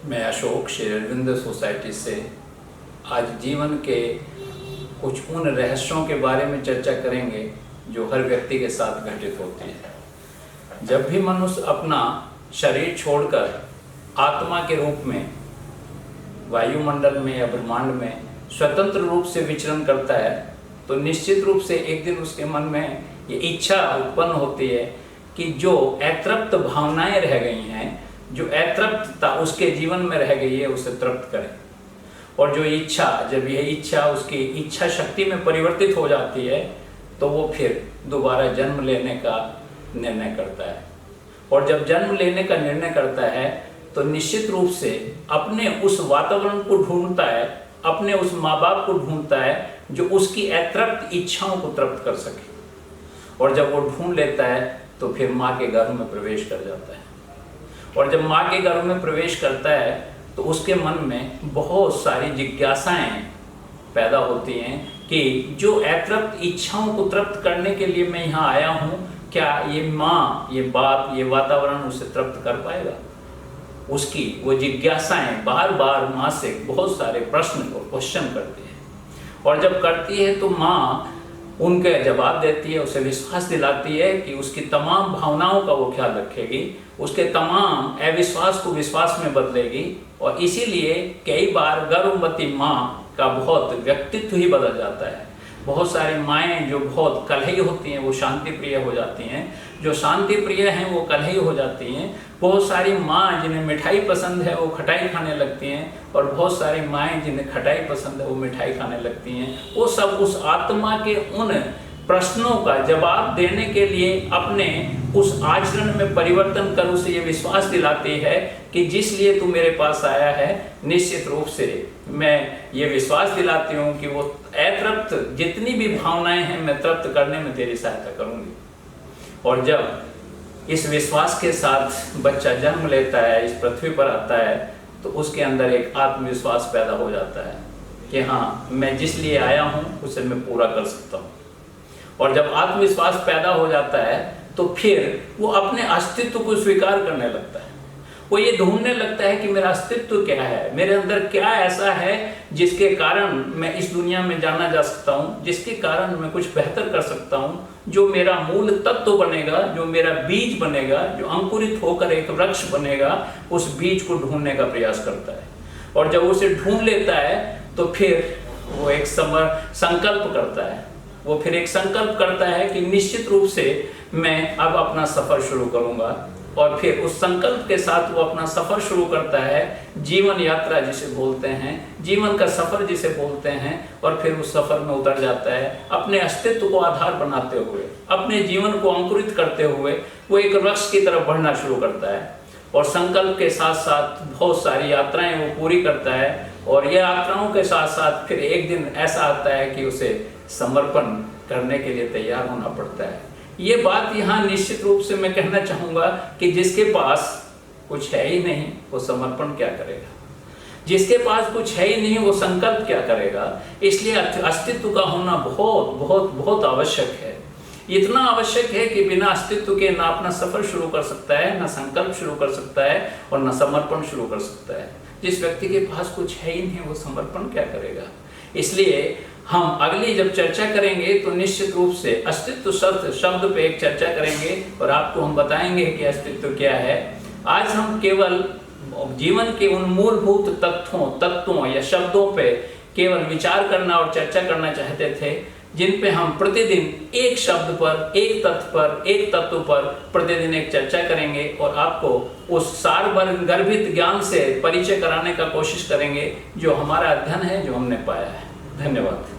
मैं अशोक श्री अरविंद सोसाइटी से आज जीवन के कुछ उन रहस्यों के बारे में चर्चा करेंगे जो हर व्यक्ति के साथ घटित होती है। जब भी मनुष्य अपना शरीर छोड़कर आत्मा के रूप में वायुमंडल में या ब्रह्मांड में स्वतंत्र रूप से विचरण करता है तो निश्चित रूप से एक दिन उसके मन में ये इच्छा उत्पन्न होती है कि जो अतृप्त भावनाएं रह गई हैं, जो अतृप्तता उसके जीवन में रह गई है, उसे तृप्त करें। और जो इच्छा, जब यह इच्छा उसकी इच्छा शक्ति में परिवर्तित हो जाती है तो वो फिर दोबारा जन्म लेने का निर्णय करता है। और जब जन्म लेने का निर्णय करता है तो निश्चित रूप से अपने उस वातावरण को ढूंढता है, अपने उस माँ बाप को ढूंढता है जो उसकी अतृप्त इच्छाओं को तृप्त कर सके। और जब वो ढूंढ लेता है तो फिर माँ के गर्भ में प्रवेश कर जाता है। और जब माँ के गर्भ में प्रवेश करता है तो उसके मन में बहुत सारी जिज्ञासाएं पैदा होती हैं कि जो अतृप्त इच्छाओं को तृप्त करने के लिए मैं यहाँ आया हूँ, क्या ये माँ, ये बाप, ये वातावरण उसे तृप्त कर पाएगा? उसकी वो जिज्ञासाएं बार बार माँ से बहुत सारे प्रश्न और क्वेश्चन करती है। और जब करती है तो माँ उनके जवाब देती है, उसे विश्वास दिलाती है कि उसकी तमाम भावनाओं का वो ख्याल रखेगी, उसके तमाम अविश्वास को विश्वास में बदलेगी। और इसीलिए कई बार गर्भवती माँ का बहुत व्यक्तित्व ही बदल जाता है। बहुत सारी माएँ जो बहुत कलही होती हैं वो शांति प्रिय हो जाती हैं, जो शांति प्रिय हैं वो कलही हो जाती हैं। बहुत सारी माँ जिन्हें मिठाई पसंद है वो खटाई खाने लगती हैं, और बहुत सारी माएँ जिन्हें खटाई पसंद है वो मिठाई खाने लगती हैं। वो सब उस आत्मा के उन प्रश्नों का जवाब देने के लिए अपने उस आचरण में परिवर्तन कर उसे ये विश्वास दिलाती है कि जिस लिए तू मेरे पास आया है, निश्चित रूप से मैं ये विश्वास दिलाती हूँ कि वो अतृप्त जितनी भी भावनाएं हैं मैं तृप्त करने में तेरी सहायता करूँगी। और जब इस विश्वास के साथ बच्चा जन्म लेता है, इस पृथ्वी पर आता है, तो उसके अंदर एक आत्मविश्वास पैदा हो जाता है कि हाँ, मैं जिस लिए आया हूँ उसे मैं पूरा कर सकता हूँ। और जब आत्मविश्वास पैदा हो जाता है तो फिर वो अपने अस्तित्व को स्वीकार करने लगता है। वो ये ढूंढने लगता है कि मेरा अस्तित्व क्या है, मेरे अंदर क्या ऐसा है जिसके कारण मैं इस दुनिया में जाना जा सकता हूँ, जिसके कारण मैं कुछ बेहतर कर सकता हूँ, जो मेरा मूल तत्व बनेगा, जो मेरा बीज बनेगा, जो अंकुरित होकर एक वृक्ष बनेगा, उस बीज को ढूंढने का प्रयास करता है। और जब उसे ढूंढ लेता है तो फिर वो एक संकल्प करता है। वो फिर एक संकल्प करता है कि निश्चित रूप से मैं अब अपना सफर शुरू करूंगा। और फिर उस संकल्प के साथ वो अपना सफर शुरू करता है, जीवन यात्रा जिसे बोलते हैं, जीवन का सफर जिसे बोलते हैं। और फिर उस सफर में उतर जाता है, अपने अस्तित्व को आधार बनाते हुए, अपने जीवन को अंकुरित करते हुए वो एक वृक्ष की तरफ बढ़ना शुरू करता है। और संकल्प के साथ साथ बहुत सारी यात्राएं वो पूरी करता है। और ये यात्राओं के साथ साथ फिर एक दिन ऐसा आता है कि उसे समर्पण करने के लिए तैयार होना पड़ता है। ये बात यहाँ निश्चित रूप से मैं कहना चाहूँगा कि जिसके पास कुछ है ही नहीं वो समर्पण क्या करेगा, जिसके पास कुछ है ही नहीं वो संकल्प क्या करेगा। इसलिए अस्तित्व का होना बहुत बहुत बहुत आवश्यक है। इतना आवश्यक है कि बिना अस्तित्व के ना अपना सफर शुरू कर सकता है, ना संकल्प शुरू कर सकता है, और ना समर्पण शुरू कर सकता है। जिस व्यक्ति के पास कुछ है ही नहीं वो समर्पण क्या करेगा। इसलिए हम अगली जब चर्चा करेंगे तो निश्चित रूप से अस्तित्व शब्द पे एक चर्चा करेंगे और आपको हम बताएंगे कि अस्तित्व क्या है। आज हम केवल जीवन के उन मूलभूत तत्वों या शब्दों पे केवल विचार करना और चर्चा करना चाहते थे, जिन पे हम प्रतिदिन एक शब्द पर, एक तत्व पर प्रतिदिन एक चर्चा करेंगे और आपको उस सारगर्भित ज्ञान से परिचय कराने का कोशिश करेंगे जो हमारा अध्ययन है, जो हमने पाया है। धन्यवाद।